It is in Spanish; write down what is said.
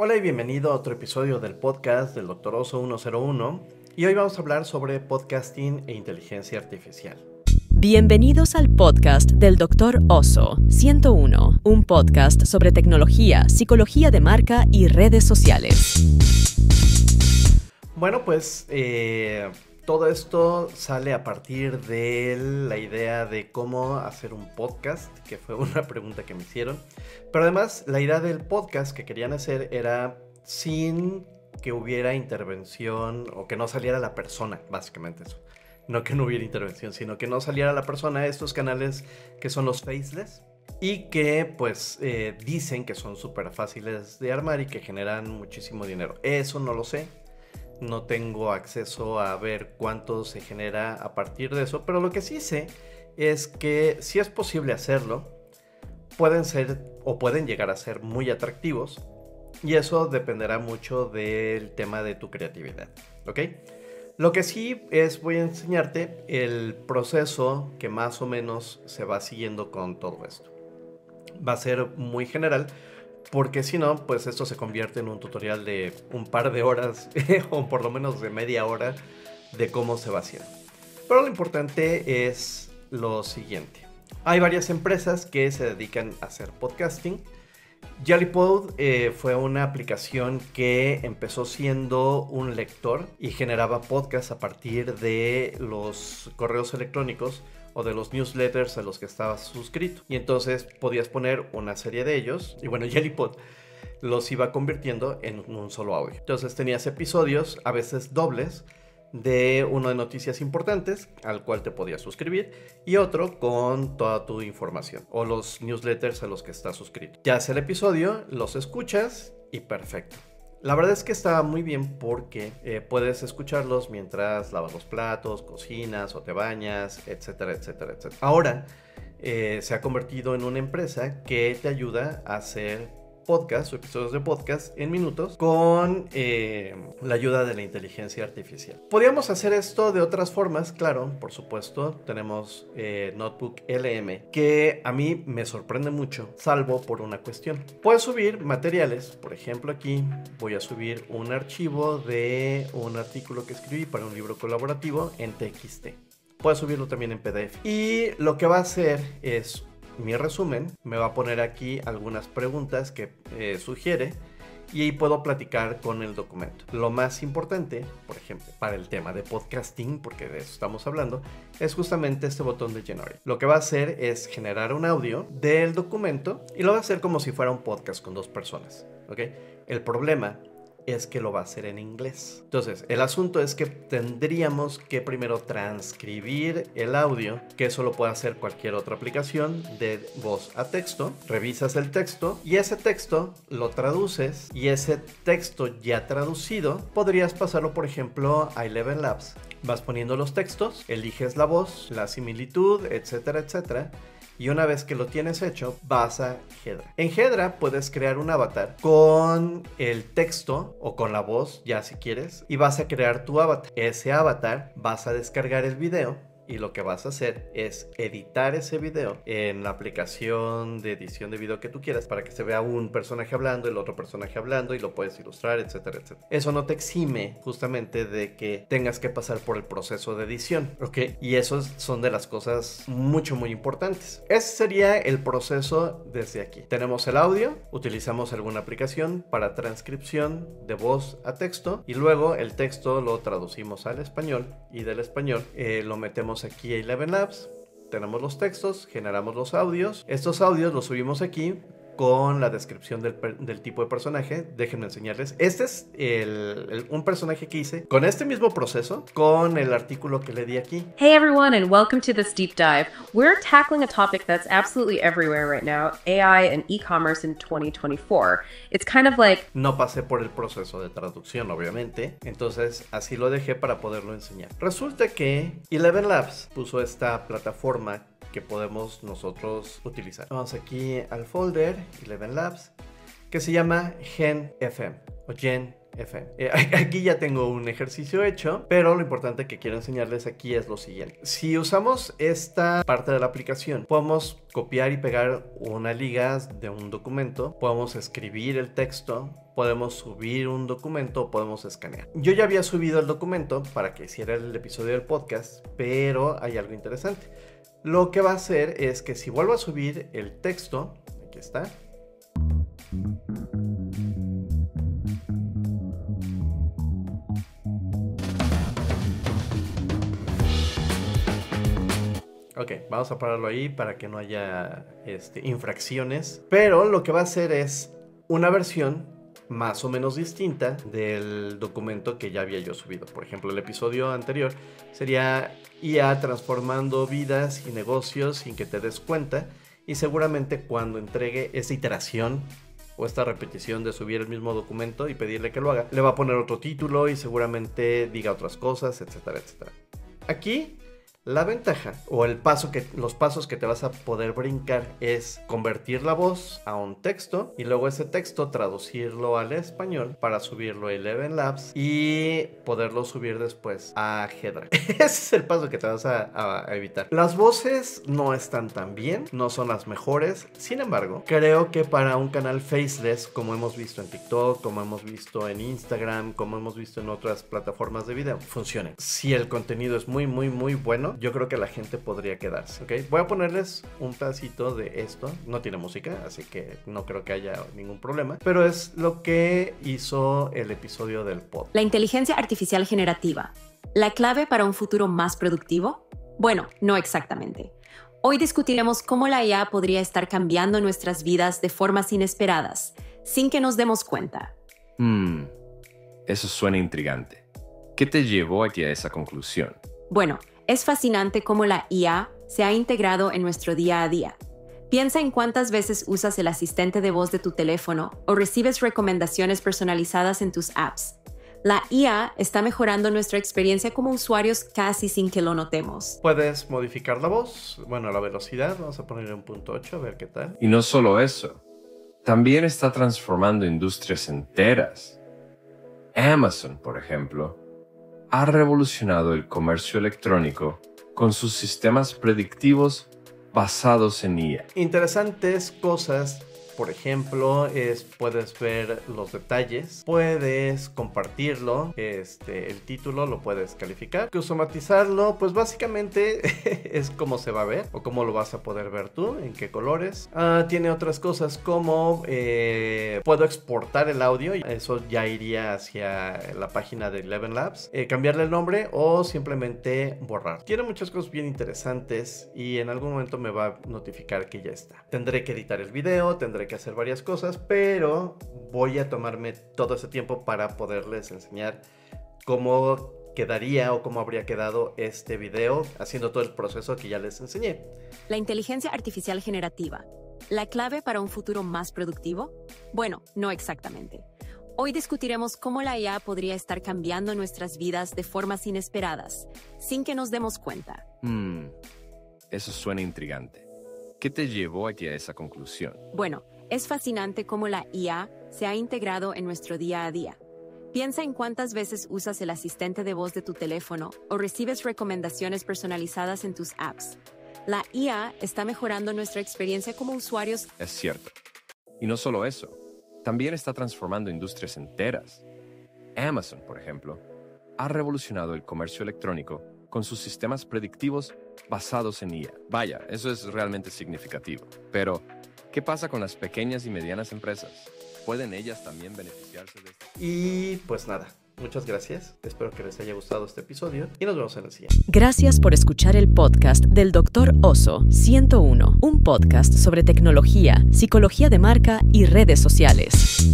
Hola y bienvenido a otro episodio del podcast del Dr. Oso 101 y hoy vamos a hablar sobre podcasting e inteligencia artificial. Bienvenidos al podcast del Dr. Oso 101, un podcast sobre tecnología, psicología de marca y redes sociales. Bueno, pues todo esto sale a partir de la idea de cómo hacer un podcast, que fue una pregunta que me hicieron. Pero además, la idea del podcast que querían hacer era sin que hubiera intervención o que no saliera la persona, básicamente eso. No que no hubiera intervención, sino que no saliera la persona. Estos canales que son los faceless y que pues dicen que son súper fáciles de armar y que generan muchísimo dinero. Eso no lo sé. No tengo acceso a ver cuánto se genera a partir de eso, pero lo que sí sé es que si es posible hacerlo, pueden ser o pueden llegar a ser muy atractivos y eso dependerá mucho del tema de tu creatividad, ¿ok? Lo que sí es, voy a enseñarte el proceso que más o menos se va siguiendo con todo esto. Va a ser muy general, porque si no, pues esto se convierte en un tutorial de un par de horas o por lo menos de media hora de cómo se va haciendo. Pero lo importante es lo siguiente. Hay varias empresas que se dedican a hacer podcasting. Jellypod fue una aplicación que empezó siendo un lector y generaba podcasts a partir de los correos electrónicos o de los newsletters a los que estabas suscrito. Y entonces podías poner una serie de ellos. Y bueno, Jellypod los iba convirtiendo en un solo audio. Entonces tenías episodios, a veces dobles, de uno de noticias importantes al cual te podías suscribir y otro con toda tu información o los newsletters a los que estás suscrito. Ya hace el episodio, los escuchas y perfecto. La verdad es que está muy bien porque puedes escucharlos mientras lavas los platos, cocinas o te bañas, etcétera, etcétera, etcétera. Ahora se ha convertido en una empresa que te ayuda a hacer podcasts o episodios de podcast en minutos con la ayuda de la inteligencia artificial. Podríamos hacer esto de otras formas, claro, por supuesto. Tenemos Notebook LM, que a mí me sorprende mucho, salvo por una cuestión. Puedes subir materiales, por ejemplo aquí voy a subir un archivo de un artículo que escribí para un libro colaborativo en TXT. Puedes subirlo también en PDF. Y lo que va a hacer es mi resumen, me va a poner aquí algunas preguntas que sugiere y ahí puedo platicar con el documento. Lo más importante, por ejemplo, para el tema de podcasting, porque de eso estamos hablando, es justamente este botón de Generate. Lo que va a hacer es generar un audio del documento y lo va a hacer como si fuera un podcast con dos personas, ¿ok? El problema es que lo va a hacer en inglés. Entonces, el asunto es que tendríamos que primero transcribir el audio, que eso lo puede hacer cualquier otra aplicación de voz a texto. Revisas el texto y ese texto lo traduces y ese texto ya traducido podrías pasarlo, por ejemplo, a Eleven Labs. Vas poniendo los textos, eliges la voz, la similitud, etcétera, etcétera. Y una vez que lo tienes hecho, vas a Hedra. En Hedra puedes crear un avatar con el texto o con la voz, ya si quieres, y vas a crear tu avatar. Ese avatar vas a descargar el video y lo que vas a hacer es editar ese video en la aplicación de edición de video que tú quieras para que se vea un personaje hablando, el otro personaje hablando y lo puedes ilustrar, etcétera, etcétera. Eso no te exime justamente de que tengas que pasar por el proceso de edición, ¿ok? Y eso son de las cosas muy importantes. Ese sería el proceso desde aquí. Tenemos el audio, utilizamos alguna aplicación para transcripción de voz a texto y luego el texto lo traducimos al español y del español lo metemos aquí a Eleven Labs, tenemos los textos, generamos los audios, estos audios los subimos aquí con la descripción del tipo de personaje. Déjenme enseñarles. Este es un personaje que hice con este mismo proceso, con el artículo que le di aquí. Hey everyone, and welcome to this deep dive. We're tackling a topic that's absolutely everywhere right now, AI and e-commerce in 2024. It's kind of like... No pasé por el proceso de traducción, obviamente, entonces así lo dejé para poderlo enseñar. Resulta que Eleven Labs puso esta plataforma que podemos nosotros utilizar. Vamos aquí al folder Eleven Labs, que se llama Gen FM o Gen FM. Aquí ya tengo un ejercicio hecho, pero lo importante que quiero enseñarles aquí es lo siguiente. Si usamos esta parte de la aplicación, podemos copiar y pegar una liga de un documento, podemos escribir el texto, podemos subir un documento, podemos escanear. Yo ya había subido el documento para que hiciera el episodio del podcast, pero hay algo interesante. Lo que va a hacer es que si vuelvo a subir el texto, aquí está. Ok, vamos a pararlo ahí para que no haya infracciones. Pero lo que va a hacer es una versión más o menos distinta del documento que ya había yo subido. Por ejemplo, el episodio anterior sería IA transformando vidas y negocios sin que te des cuenta. Y seguramente cuando entregue esa iteración o esta repetición de subir el mismo documento y pedirle que lo haga, le va a poner otro título y seguramente diga otras cosas, etcétera, etcétera. Aquí la ventaja o los pasos que te vas a poder brincar es convertir la voz a un texto y luego ese texto traducirlo al español para subirlo a Eleven Labs y poderlo subir después a Hedra. Ese es el paso que te vas a evitar. Las voces no están tan bien, no son las mejores. Sin embargo, creo que para un canal faceless, como hemos visto en TikTok, como hemos visto en Instagram, como hemos visto en otras plataformas de video, funcionan. Si el contenido es muy, muy, muy bueno, yo creo que la gente podría quedarse, ¿ok? Voy a ponerles un pedacito de esto. No tiene música, así que no creo que haya ningún problema. Pero es lo que hizo el episodio del podcast. La inteligencia artificial generativa. ¿La clave para un futuro más productivo? Bueno, no exactamente. Hoy discutiremos cómo la IA podría estar cambiando nuestras vidas de formas inesperadas, sin que nos demos cuenta. Eso suena intrigante. ¿Qué te llevó aquí a esa conclusión? Bueno, es fascinante cómo la IA se ha integrado en nuestro día a día. Piensa en cuántas veces usas el asistente de voz de tu teléfono o recibes recomendaciones personalizadas en tus apps. La IA está mejorando nuestra experiencia como usuarios casi sin que lo notemos. Puedes modificar la voz, la velocidad, vamos a ponerle un 0.8 a ver qué tal. Y no solo eso, también está transformando industrias enteras. Amazon, por ejemplo, ha revolucionado el comercio electrónico con sus sistemas predictivos basados en IA. Interesantes cosas, por ejemplo, puedes ver los detalles, puedes compartirlo, el título lo puedes calificar, automatizarlo, pues básicamente es cómo se va a ver o cómo lo vas a poder ver tú, en qué colores. Tiene otras cosas como puedo exportar el audio, eso ya iría hacia la página de Eleven Labs, cambiarle el nombre o simplemente borrar. Tiene muchas cosas bien interesantes y en algún momento me va a notificar que ya está. Tendré que editar el video, tendré que hacer varias cosas, pero voy a tomarme todo ese tiempo para poderles enseñar cómo quedaría o cómo habría quedado este video haciendo todo el proceso que ya les enseñé. La inteligencia artificial generativa. ¿La clave para un futuro más productivo? Bueno, no exactamente. Hoy discutiremos cómo la IA podría estar cambiando nuestras vidas de formas inesperadas, sin que nos demos cuenta. Eso suena intrigante. ¿Qué te llevó aquí a esa conclusión? Bueno, es fascinante cómo la IA se ha integrado en nuestro día a día. Piensa en cuántas veces usas el asistente de voz de tu teléfono o recibes recomendaciones personalizadas en tus apps. La IA está mejorando nuestra experiencia como usuarios. Es cierto. Y no solo eso, también está transformando industrias enteras. Amazon, por ejemplo, ha revolucionado el comercio electrónico con sus sistemas predictivos basados en IA. Vaya, eso es realmente significativo. Pero, ¿qué pasa con las pequeñas y medianas empresas? ¿Pueden ellas también beneficiarse de esto? Y pues nada, muchas gracias. Espero que les haya gustado este episodio y nos vemos en el siguiente. Gracias por escuchar el podcast del Dr. Oso 101, un podcast sobre tecnología, psicología de marca y redes sociales.